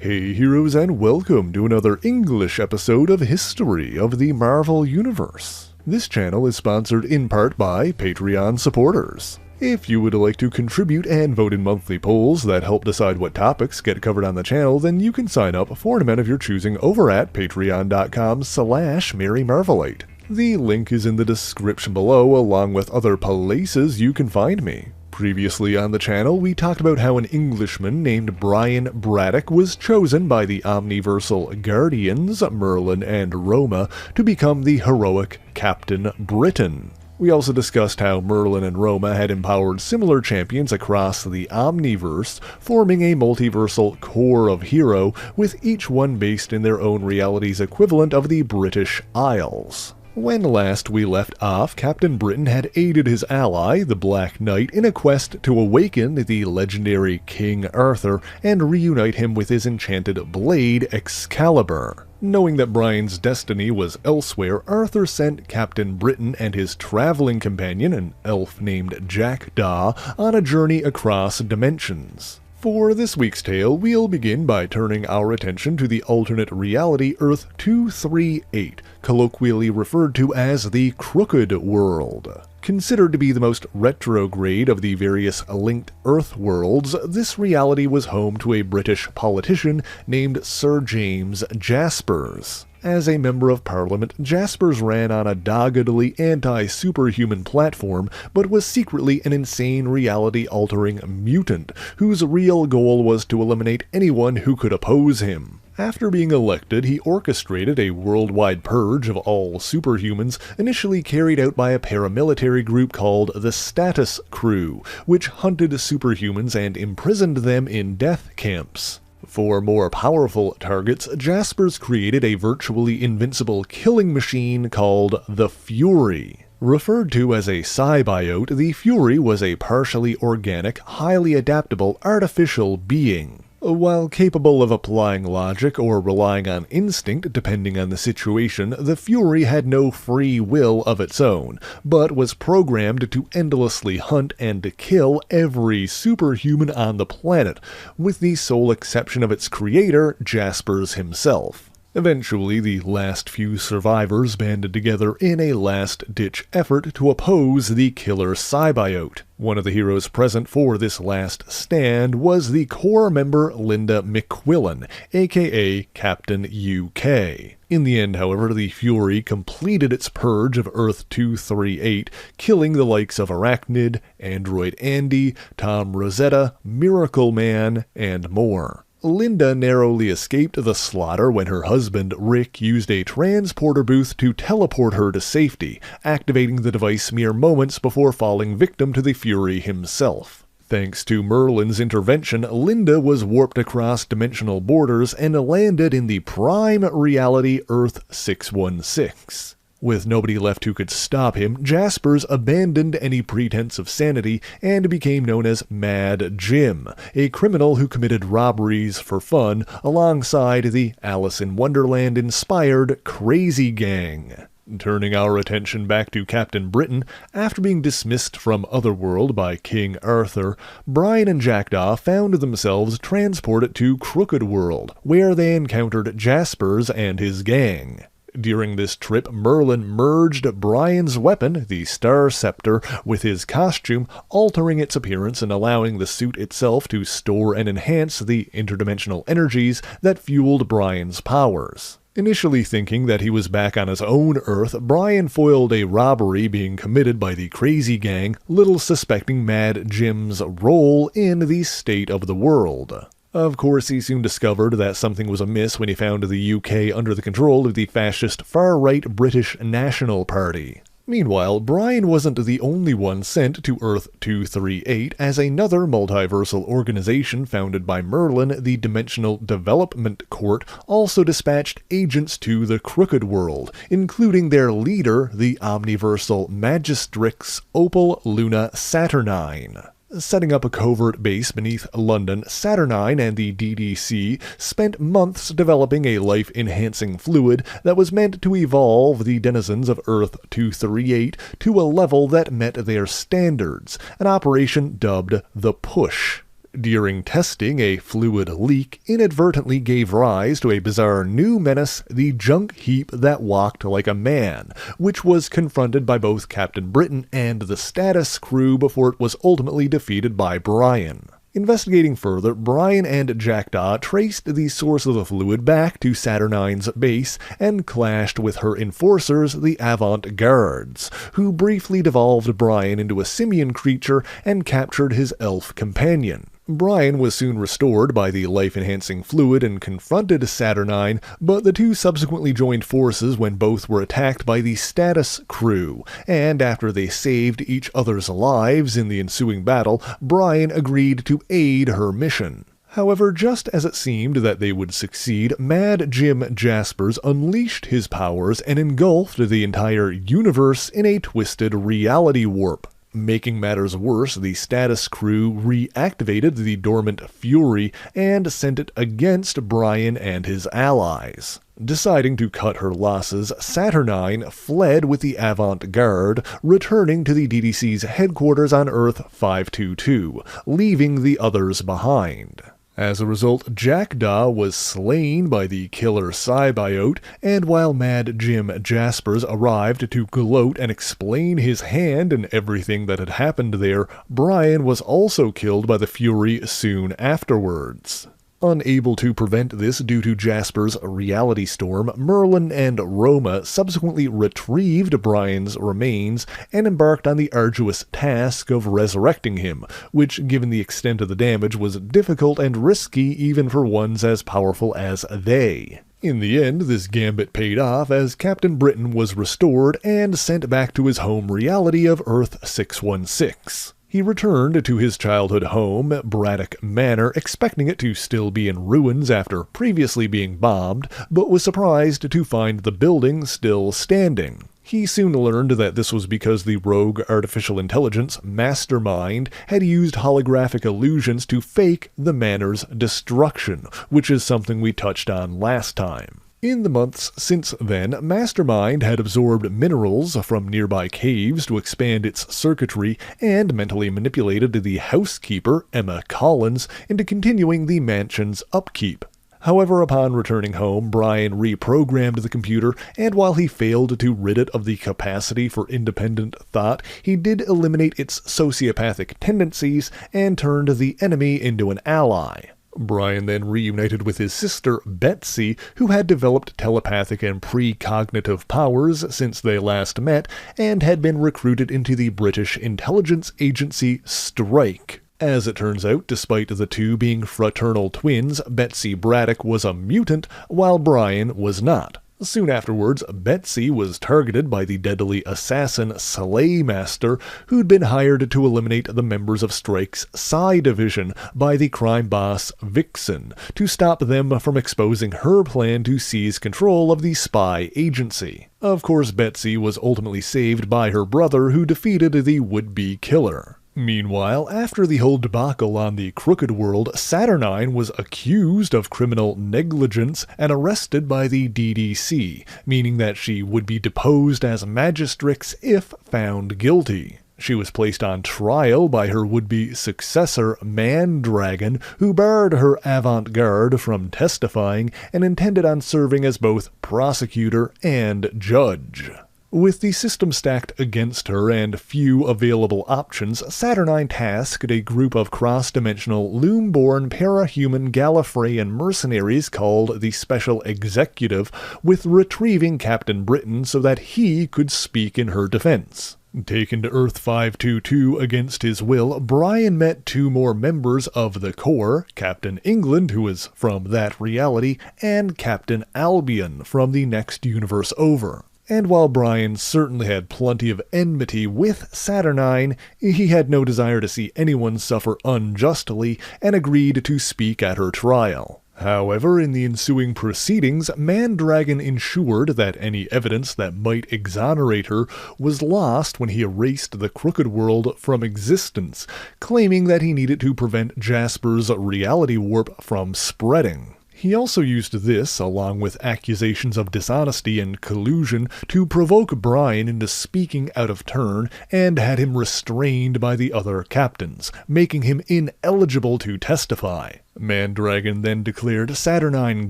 Hey heroes, and welcome to another English episode of History of the Marvel Universe. This channel is sponsored in part by Patreon supporters. If you would like to contribute and vote in monthly polls that help decide what topics get covered on the channel, then you can sign up for an amount of your choosing over at patreon.com/MaryMarvelite. The link is in the description below, along with other places you can find me. Previously on the channel, we talked about how an Englishman named Brian Braddock was chosen by the Omniversal Guardians, Merlin and Roma, to become the heroic Captain Britain. We also discussed how Merlin and Roma had empowered similar champions across the Omniverse, forming a multiversal core of hero, with each one based in their own reality's equivalent of the British Isles. When last we left off, Captain Britain had aided his ally, the Black Knight, in a quest to awaken the legendary King Arthur and reunite him with his enchanted blade, Excalibur. Knowing that Brian's destiny was elsewhere, Arthur sent Captain Britain and his traveling companion, an elf named Jackdaw, on a journey across dimensions. For this week's tale, we'll begin by turning our attention to the alternate reality Earth 238, colloquially referred to as the Crooked World. Considered to be the most retrograde of the various linked Earth worlds, this reality was home to a British politician named Sir James Jaspers. As a Member of Parliament, Jaspers ran on a doggedly anti-superhuman platform, but was secretly an insane reality-altering mutant, whose real goal was to eliminate anyone who could oppose him. After being elected, he orchestrated a worldwide purge of all superhumans, initially carried out by a paramilitary group called the Status Crew, which hunted superhumans and imprisoned them in death camps. For more powerful targets, Jaspers created a virtually invincible killing machine called the Fury. Referred to as a Cybiote, the Fury was a partially organic, highly adaptable artificial being. While capable of applying logic or relying on instinct depending on the situation, the Fury had no free will of its own, but was programmed to endlessly hunt and kill every superhuman on the planet, with the sole exception of its creator, Jaspers himself. Eventually, the last few survivors banded together in a last-ditch effort to oppose the killer Cybiote. One of the heroes present for this last stand was the core member Linda McQuillan, aka Captain UK. In the end, however, the Fury completed its purge of Earth 238, killing the likes of Arachnid, Android Andy, Tom Rosetta, Miracle Man, and more. Linda narrowly escaped the slaughter when her husband, Rick, used a transporter booth to teleport her to safety, activating the device mere moments before falling victim to the Fury himself. Thanks to Merlin's intervention, Linda was warped across dimensional borders and landed in the prime reality Earth 616. With nobody left who could stop him, Jaspers abandoned any pretense of sanity and became known as Mad Jim, a criminal who committed robberies for fun alongside the Alice in Wonderland-inspired Crazy Gang. Turning our attention back to Captain Britain, after being dismissed from Otherworld by King Arthur, Brian and Jackdaw found themselves transported to Crooked World, where they encountered Jaspers and his gang. During this trip, Merlin merged Brian's weapon, the Star Scepter, with his costume, altering its appearance and allowing the suit itself to store and enhance the interdimensional energies that fueled Brian's powers. Initially thinking that he was back on his own Earth, Brian foiled a robbery being committed by the Crazy Gang, little suspecting Mad Jim's role in the state of the world. Of course, he soon discovered that something was amiss when he found the UK under the control of the fascist far-right British National Party. Meanwhile, Brian wasn't the only one sent to Earth 238, as another multiversal organization founded by Merlin, the Dimensional Development Court, also dispatched agents to the Crooked World, including their leader, the Omniversal Magistrix Opal Luna Saturnyne. Setting up a covert base beneath London, Saturnyne and the DDC spent months developing a life-enhancing fluid that was meant to evolve the denizens of Earth 238 to a level that met their standards, an operation dubbed the Push. During testing, a fluid leak inadvertently gave rise to a bizarre new menace, the junk heap that walked like a man, which was confronted by both Captain Britain and the Status crew before it was ultimately defeated by Brian. Investigating further, Brian and Jackdaw traced the source of the fluid back to Saturnyne's base and clashed with her enforcers, the Avant-Gardes, who briefly devolved Brian into a simian creature and captured his elf companion. Brian was soon restored by the life-enhancing fluid and confronted Saturnyne, but the two subsequently joined forces when both were attacked by the Status crew, and after they saved each other's lives in the ensuing battle, Brian agreed to aid her mission. However, just as it seemed that they would succeed, Mad Jim Jaspers unleashed his powers and engulfed the entire universe in a twisted reality warp. Making matters worse, the Status crew reactivated the dormant Fury and sent it against Brian and his allies. Deciding to cut her losses, Saturnyne fled with the Avant-Garde, returning to the DDC's headquarters on Earth 522, leaving the others behind. As a result, Jackdaw was slain by the killer Cybiote, and while Mad Jim Jaspers arrived to gloat and explain his hand and everything that had happened there, Brian was also killed by the Fury soon afterwards. Unable to prevent this due to Jasper's reality storm, Merlin and Roma subsequently retrieved Brian's remains and embarked on the arduous task of resurrecting him, which, given the extent of the damage, was difficult and risky even for ones as powerful as they. In the end, this gambit paid off as Captain Britain was restored and sent back to his home reality of Earth 616. He returned to his childhood home, Braddock Manor, expecting it to still be in ruins after previously being bombed, but was surprised to find the building still standing. He soon learned that this was because the rogue artificial intelligence, Mastermind, had used holographic illusions to fake the manor's destruction, which is something we touched on last time. In the months since then, Mastermind had absorbed minerals from nearby caves to expand its circuitry and mentally manipulated the housekeeper, Emma Collins, into continuing the mansion's upkeep. However, upon returning home, Brian reprogrammed the computer, and while he failed to rid it of the capacity for independent thought, he did eliminate its sociopathic tendencies and turned the enemy into an ally. Brian then reunited with his sister, Betsy, who had developed telepathic and precognitive powers since they last met, and had been recruited into the British intelligence agency Strike. As it turns out, despite the two being fraternal twins, Betsy Braddock was a mutant, while Brian was not. Soon afterwards, Betsy was targeted by the deadly assassin Slaymaster, who'd been hired to eliminate the members of Strike's Psi Division by the crime boss Vixen, to stop them from exposing her plan to seize control of the spy agency. Of course, Betsy was ultimately saved by her brother, who defeated the would-be killer. Meanwhile, after the whole debacle on the Crooked World, Saturnyne was accused of criminal negligence and arrested by the DDC, meaning that she would be deposed as magistrix if found guilty. She was placed on trial by her would-be successor, Mandragon, who barred her avant-garde from testifying and intended on serving as both prosecutor and judge. With the system stacked against her and few available options, Saturnyne tasked a group of cross-dimensional, loom-born, parahuman Gallifreyan mercenaries called the Special Executive with retrieving Captain Britain so that he could speak in her defense. Taken to Earth 522 against his will, Brian met two more members of the Corps, Captain England, who was from that reality, and Captain Albion from the next universe over. And while Brian certainly had plenty of enmity with Saturnyne, he had no desire to see anyone suffer unjustly and agreed to speak at her trial. However, in the ensuing proceedings, Mandragon ensured that any evidence that might exonerate her was lost when he erased the Crooked World from existence, claiming that he needed to prevent Jasper's reality warp from spreading. He also used this, along with accusations of dishonesty and collusion, to provoke Brian into speaking out of turn and had him restrained by the other captains, making him ineligible to testify. Mandragon then declared Saturnyne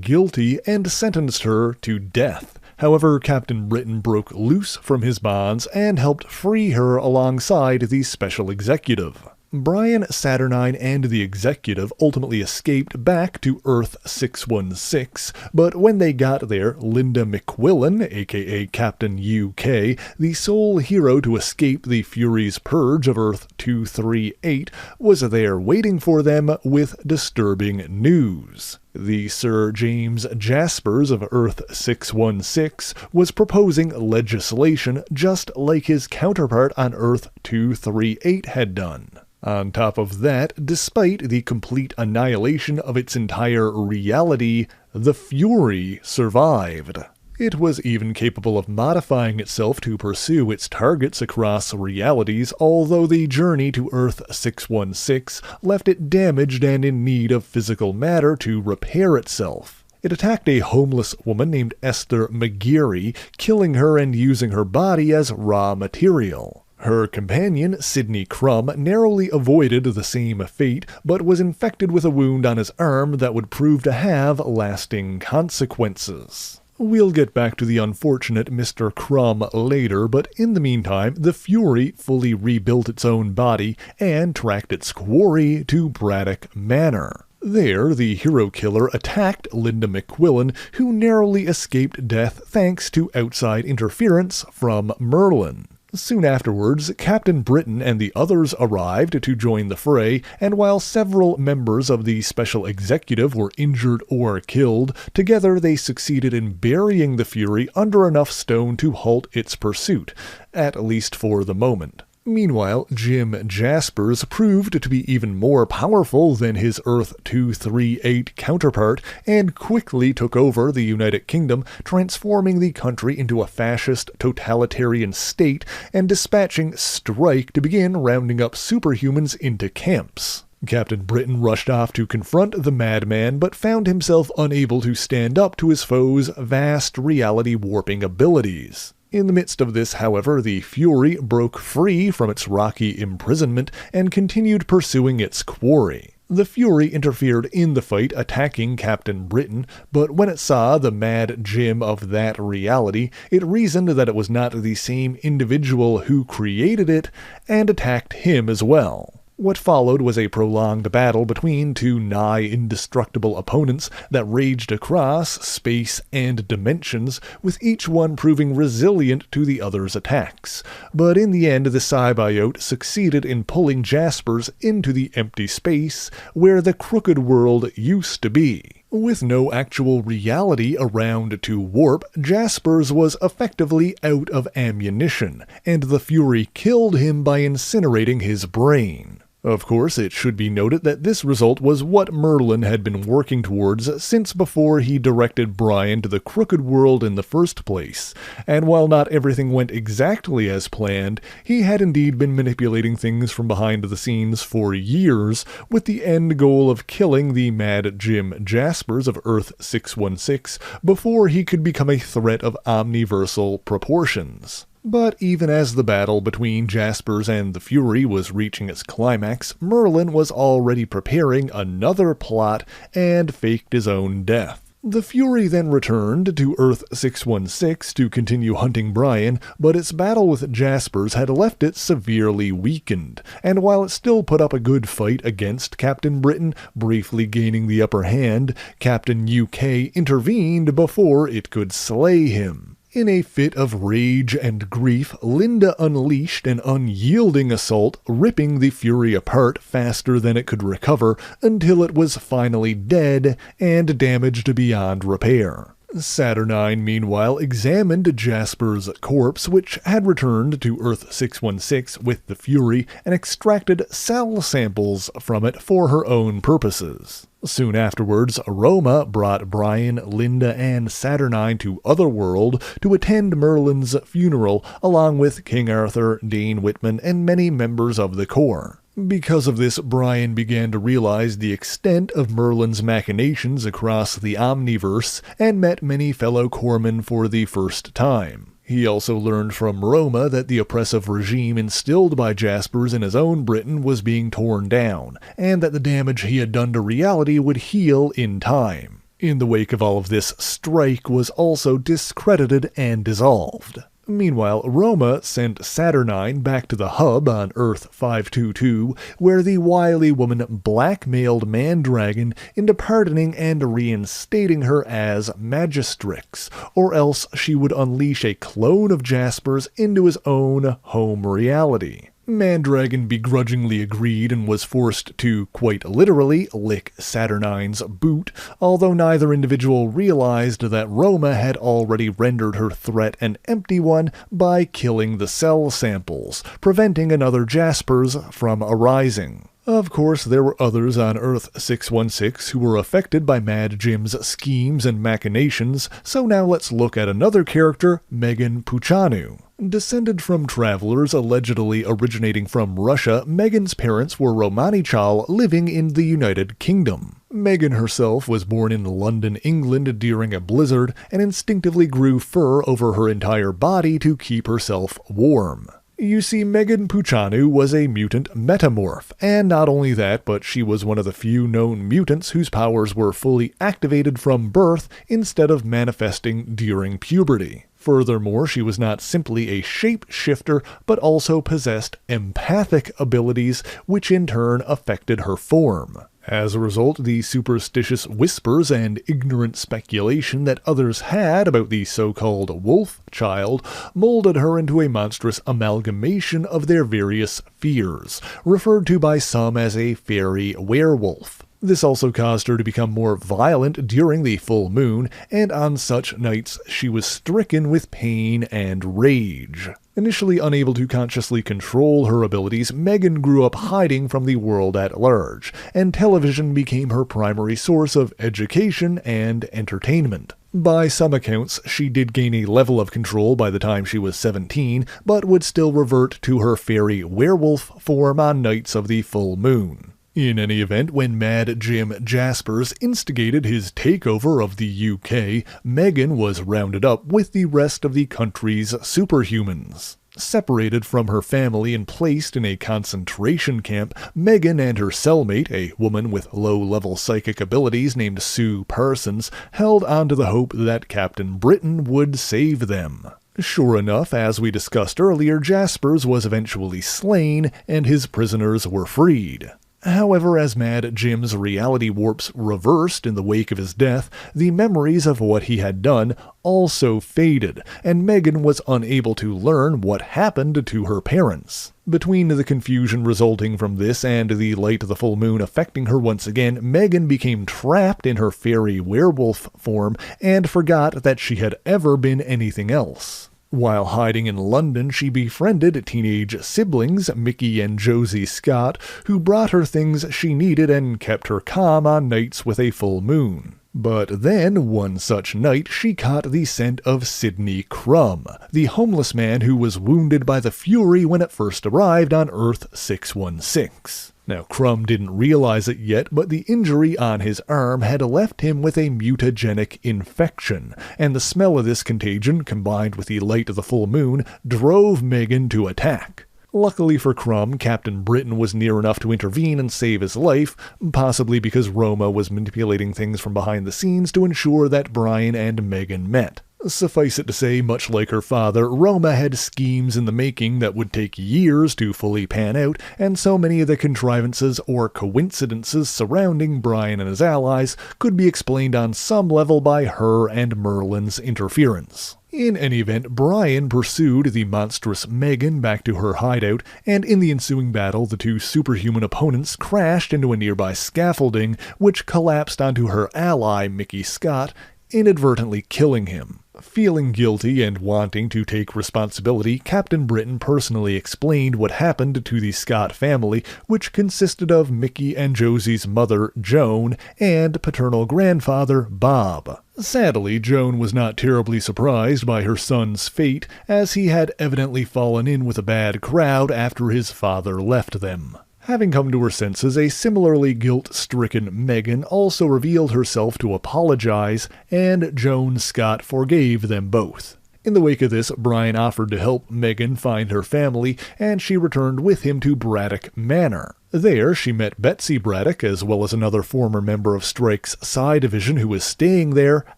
guilty and sentenced her to death. However, Captain Britain broke loose from his bonds and helped free her alongside the Special Executive. Brian, Saturnyne, and the Executive ultimately escaped back to Earth 616, but when they got there, Linda McQuillan, aka Captain UK, the sole hero to escape the Fury's purge of Earth 238, was there waiting for them with disturbing news. The Sir James Jaspers of Earth 616 was proposing legislation just like his counterpart on Earth 238 had done. On top of that, despite the complete annihilation of its entire reality, the Fury survived. It was even capable of modifying itself to pursue its targets across realities, although the journey to Earth 616 left it damaged and in need of physical matter to repair itself. It attacked a homeless woman named Esther McGeary, killing her and using her body as raw material. Her companion, Sidney Crumb, narrowly avoided the same fate, but was infected with a wound on his arm that would prove to have lasting consequences. We'll get back to the unfortunate Mr. Crumb later, but in the meantime, the Fury fully rebuilt its own body and tracked its quarry to Braddock Manor. There, the hero killer attacked Linda McQuillan, who narrowly escaped death thanks to outside interference from Merlin. Soon afterwards, Captain Britain and the others arrived to join the fray, and while several members of the Special Executive were injured or killed, together they succeeded in burying the Fury under enough stone to halt its pursuit, at least for the moment. Meanwhile, Jim Jaspers proved to be even more powerful than his Earth 238 counterpart and quickly took over the United Kingdom, transforming the country into a fascist totalitarian state and dispatching Strike to begin rounding up superhumans into camps. Captain Britain rushed off to confront the madman, but found himself unable to stand up to his foe's vast reality warping abilities. In the midst of this, however, the Fury broke free from its rocky imprisonment and continued pursuing its quarry. The Fury interfered in the fight, attacking Captain Britain, but when it saw the Mad Jim of that reality, it reasoned that it was not the same individual who created it, and attacked him as well. What followed was a prolonged battle between two nigh indestructible opponents that raged across space and dimensions, with each one proving resilient to the other's attacks. But in the end, the symbiote succeeded in pulling Jaspers into the empty space where the crooked world used to be. With no actual reality around to warp, Jaspers was effectively out of ammunition, and the Fury killed him by incinerating his brain. Of course, it should be noted that this result was what Merlin had been working towards since before he directed Brian to the crooked world in the first place, and while not everything went exactly as planned, he had indeed been manipulating things from behind the scenes for years, with the end goal of killing the Mad Jim Jaspers of Earth 616 before he could become a threat of omniversal proportions. But even as the battle between Jaspers and the Fury was reaching its climax, Merlin was already preparing another plot and faked his own death. The Fury then returned to Earth 616 to continue hunting Brian, but its battle with Jaspers had left it severely weakened, and while it still put up a good fight against Captain Britain, briefly gaining the upper hand, Captain UK intervened before it could slay him. In a fit of rage and grief, Linda unleashed an unyielding assault, ripping the Fury apart faster than it could recover until it was finally dead and damaged beyond repair. Saturnyne, meanwhile, examined Jasper's corpse, which had returned to Earth 616 with the Fury, and extracted cell samples from it for her own purposes. Soon afterwards, Aroma brought Brian, Linda, and Saturnyne to Otherworld to attend Merlin's funeral, along with King Arthur, Dane Whitman, and many members of the Corps. Because of this, Brian began to realize the extent of Merlin's machinations across the Omniverse and met many fellow corpsmen for the first time. He also learned from Roma that the oppressive regime instilled by Jaspers in his own Britain was being torn down, and that the damage he had done to reality would heal in time. In the wake of all of this, Strike was also discredited and dissolved. Meanwhile, Roma sent Saturnyne back to the hub on Earth 522, where the wily woman blackmailed Mandragon into pardoning and reinstating her as Magistrix, or else she would unleash a clone of Jaspers into his own home reality. Mandragon begrudgingly agreed and was forced to, quite literally, lick Saturnyne's boot, although neither individual realized that Roma had already rendered her threat an empty one by killing the cell samples, preventing another Jaspers from arising. Of course, there were others on Earth 616 who were affected by Mad Jim's schemes and machinations, so now let's look at another character, Meggan Puceanu. Descended from travelers allegedly originating from Russia, Meggan's parents were Romani Chal living in the United Kingdom. Meggan herself was born in London, England during a blizzard and instinctively grew fur over her entire body to keep herself warm. You see, Meggan Puceanu was a mutant metamorph, and not only that, but she was one of the few known mutants whose powers were fully activated from birth instead of manifesting during puberty. Furthermore, she was not simply a shapeshifter, but also possessed empathic abilities, which in turn affected her form. As a result, the superstitious whispers and ignorant speculation that others had about the so-called wolf child molded her into a monstrous amalgamation of their various fears, referred to by some as a fairy werewolf. This also caused her to become more violent during the full moon, and on such nights she was stricken with pain and rage. Initially unable to consciously control her abilities, Meggan grew up hiding from the world at large, and television became her primary source of education and entertainment. By some accounts, she did gain a level of control by the time she was 17, but would still revert to her fairy werewolf form on nights of the full moon. In any event, when Mad Jim Jaspers instigated his takeover of the UK, Meggan was rounded up with the rest of the country's superhumans. Separated from her family and placed in a concentration camp, Meggan and her cellmate, a woman with low-level psychic abilities named Sue Parsons, held on to the hope that Captain Britain would save them. Sure enough, as we discussed earlier, Jaspers was eventually slain and his prisoners were freed. However, as Mad Jim's reality warps reversed in the wake of his death, the memories of what he had done also faded, and Meggan was unable to learn what happened to her parents. Between the confusion resulting from this and the light of the full moon affecting her once again, Meggan became trapped in her fairy werewolf form and forgot that she had ever been anything else. While hiding in London, she befriended teenage siblings Mickey and Josie Scott, who brought her things she needed and kept her calm on nights with a full moon. But then, one such night, she caught the scent of Sidney Crumb, the homeless man who was wounded by the Fury when it first arrived on Earth 616. Now, Crumb didn't realize it yet, but the injury on his arm had left him with a mutagenic infection, and the smell of this contagion, combined with the light of the full moon, drove Meggan to attack. Luckily for Crumb, Captain Britain was near enough to intervene and save his life, possibly because Roma was manipulating things from behind the scenes to ensure that Brian and Meggan met. Suffice it to say, much like her father, Roma had schemes in the making that would take years to fully pan out, and so many of the contrivances or coincidences surrounding Brian and his allies could be explained on some level by her and Merlin's interference. In any event, Brian pursued the monstrous Meggan back to her hideout, and in the ensuing battle, the two superhuman opponents crashed into a nearby scaffolding, which collapsed onto her ally, Mickey Scott, inadvertently killing him. Feeling guilty and wanting to take responsibility, Captain Britain personally explained what happened to the Scott family, which consisted of Mickey and Josie's mother, Joan, and paternal grandfather, Bob. Sadly, Joan was not terribly surprised by her son's fate, as he had evidently fallen in with a bad crowd after his father left them. Having come to her senses, a similarly guilt-stricken Meggan also revealed herself to apologize, and Joan Scott forgave them both. In the wake of this, Brian offered to help Meggan find her family, and she returned with him to Braddock Manor. There, she met Betsy Braddock, as well as another former member of Strike's Psi Division who was staying there,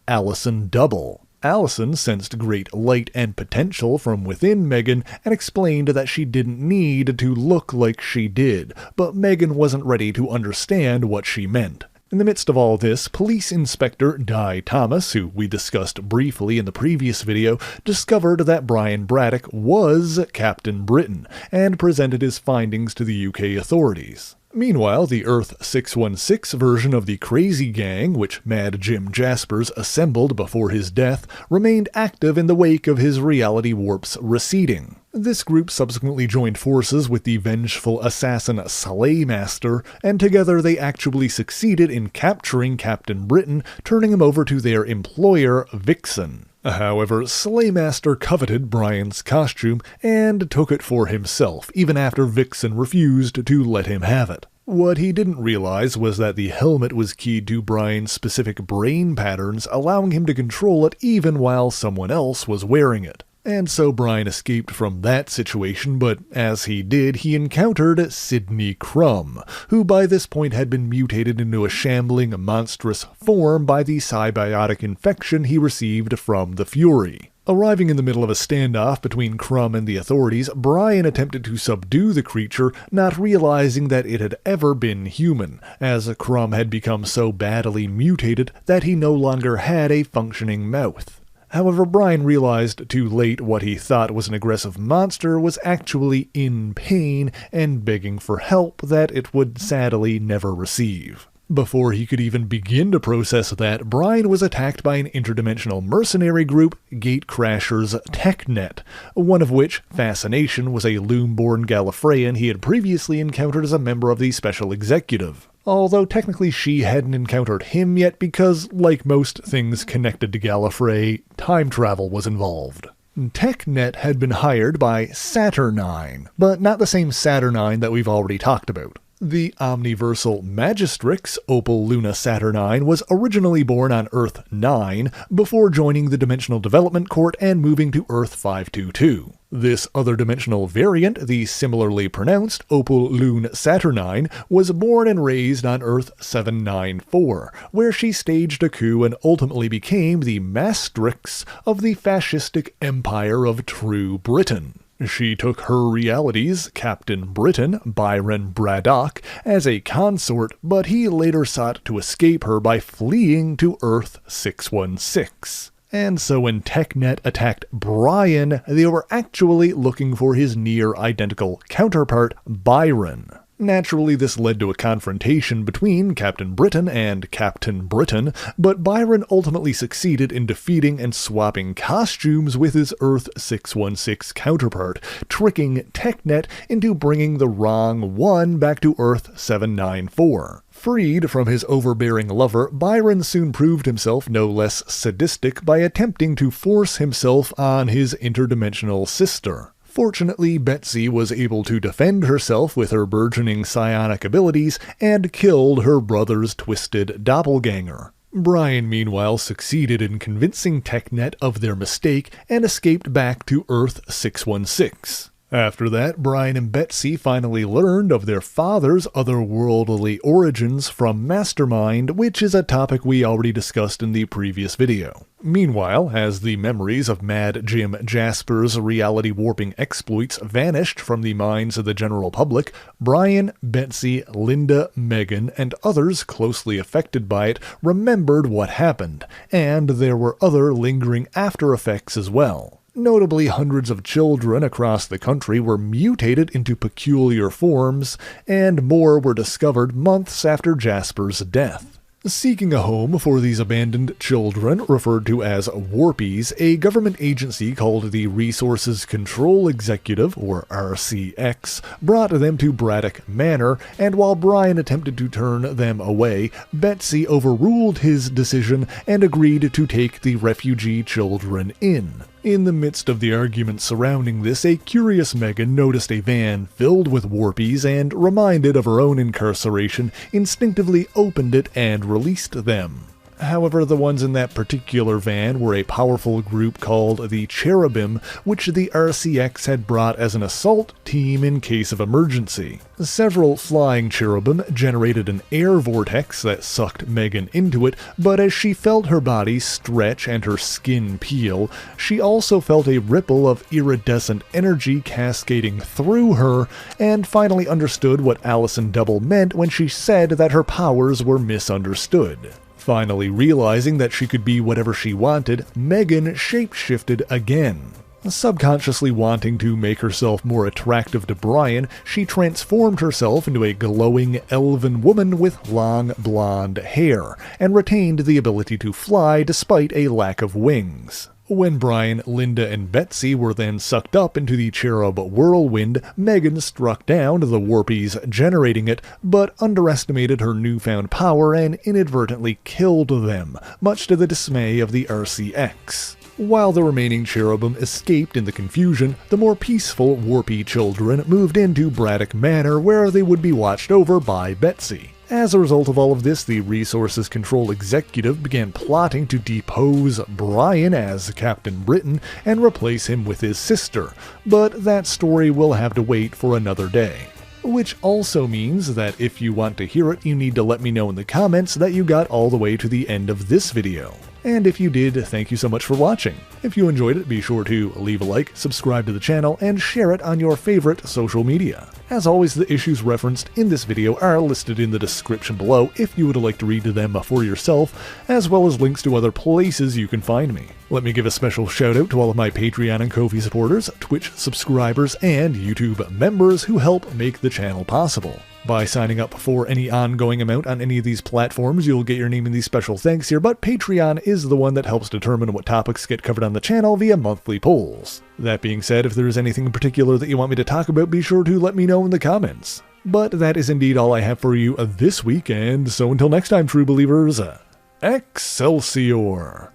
Allison Double. Allison sensed great light and potential from within Meggan and explained that she didn't need to look like she did, but Meggan wasn't ready to understand what she meant. In the midst of all this, Police Inspector Di Thomas, who we discussed briefly in the previous video, discovered that Brian Braddock was Captain Britain, and presented his findings to the UK authorities. Meanwhile, the Earth-616 version of the Crazy Gang, which Mad Jim Jaspers assembled before his death, remained active in the wake of his reality warp's receding. This group subsequently joined forces with the vengeful assassin Slaymaster, and together they actually succeeded in capturing Captain Britain, turning him over to their employer, Vixen. However, Slaymaster coveted Brian's costume and took it for himself, even after Vixen refused to let him have it. What he didn't realize was that the helmet was keyed to Brian's specific brain patterns, allowing him to control it even while someone else was wearing it. And so Brian escaped from that situation, but as he did, he encountered Sydney Crumb, who by this point had been mutated into a shambling, monstrous form by the symbiotic infection he received from the Fury. Arriving in the middle of a standoff between Crumb and the authorities, Brian attempted to subdue the creature, not realizing that it had ever been human, as Crumb had become so badly mutated that he no longer had a functioning mouth. However, Brian realized too late what he thought was an aggressive monster was actually in pain and begging for help that it would sadly never receive. Before he could even begin to process that, Brian was attacked by an interdimensional mercenary group, Gatecrashers Technet, one of which, Fascination, was a Loom-born Gallifreyan he had previously encountered as a member of the Special Executive. Although technically she hadn't encountered him yet because, like most things connected to Gallifrey, time travel was involved. Technet had been hired by Saturnyne, but not the same Saturnyne that we've already talked about. The omniversal Magistrix, Opal Luna Saturnyne, was originally born on Earth 9 before joining the Dimensional Development Court and moving to Earth 522. This other dimensional variant, the similarly pronounced Opal Lune Saturnyne, was born and raised on Earth 794, where she staged a coup and ultimately became the Mastrix of the fascistic Empire of True Britain. She took her reality's Captain Britain, Byron Braddock, as a consort, but he later sought to escape her by fleeing to Earth 616. And so when Technet attacked Brian, they were actually looking for his near-identical counterpart, Byron. Naturally, this led to a confrontation between Captain Britain and Captain Britain, but Byron ultimately succeeded in defeating and swapping costumes with his Earth 616 counterpart, tricking Technet into bringing the wrong one back to Earth 794. Freed from his overbearing lover, Byron soon proved himself no less sadistic by attempting to force himself on his interdimensional sister. Fortunately, Betsy was able to defend herself with her burgeoning psionic abilities and killed her brother's twisted doppelganger. Brian, meanwhile, succeeded in convincing Technet of their mistake and escaped back to Earth 616. After that, Brian and Betsy finally learned of their father's otherworldly origins from Mastermind, which is a topic we already discussed in the previous video. Meanwhile, as the memories of Mad Jim Jaspers' reality warping exploits vanished from the minds of the general public, Brian, Betsy, Linda, Meggan, and others closely affected by it remembered what happened, and there were other lingering after effects as well. Notably, hundreds of children across the country were mutated into peculiar forms, and more were discovered months after Jaspers' death. Seeking a home for these abandoned children, referred to as warpies, a government agency called the Resources Control Executive, or RCX, brought them to Braddock Manor, and while Brian attempted to turn them away, Betsy overruled his decision and agreed to take the refugee children in. In the midst of the argument surrounding this, a curious Meggan noticed a van filled with warpies and, reminded of her own incarceration, instinctively opened it and released them. However, the ones in that particular van were a powerful group called the Cherubim, which the RCX had brought as an assault team in case of emergency. Several flying cherubim generated an air vortex that sucked Meggan into it, but as she felt her body stretch and her skin peel, she also felt a ripple of iridescent energy cascading through her, and finally understood what Allison Double meant when she said that her powers were misunderstood. Finally realizing that she could be whatever she wanted, Meggan shapeshifted again. Subconsciously wanting to make herself more attractive to Brian, she transformed herself into a glowing elven woman with long blonde hair, and retained the ability to fly despite a lack of wings. When Brian, Linda, and Betsy were then sucked up into the cherub whirlwind, Meggan struck down the warpies generating it, but underestimated her newfound power and inadvertently killed them, much to the dismay of the RCX. While the remaining cherubim escaped in the confusion, the more peaceful warpy children moved into Braddock Manor, where they would be watched over by Betsy. As a result of all of this, the Resources Control Executive began plotting to depose Brian as Captain Britain and replace him with his sister, but that story will have to wait for another day. Which also means that if you want to hear it, you need to let me know in the comments that you got all the way to the end of this video. And if you did, thank you so much for watching. If you enjoyed it, be sure to leave a like, subscribe to the channel, and share it on your favorite social media. As always, the issues referenced in this video are listed in the description below if you would like to read them for yourself, as well as links to other places you can find me. Let me give a special shout out to all of my Patreon and Ko-fi supporters, Twitch subscribers, and YouTube members who help make the channel possible. By signing up for any ongoing amount on any of these platforms, you'll get your name in these special thanks here, but Patreon is the one that helps determine what topics get covered on the channel via monthly polls. That being said, if there is anything in particular that you want me to talk about, be sure to let me know in the comments. But that is indeed all I have for you this week, and so until next time, true believers, Excelsior!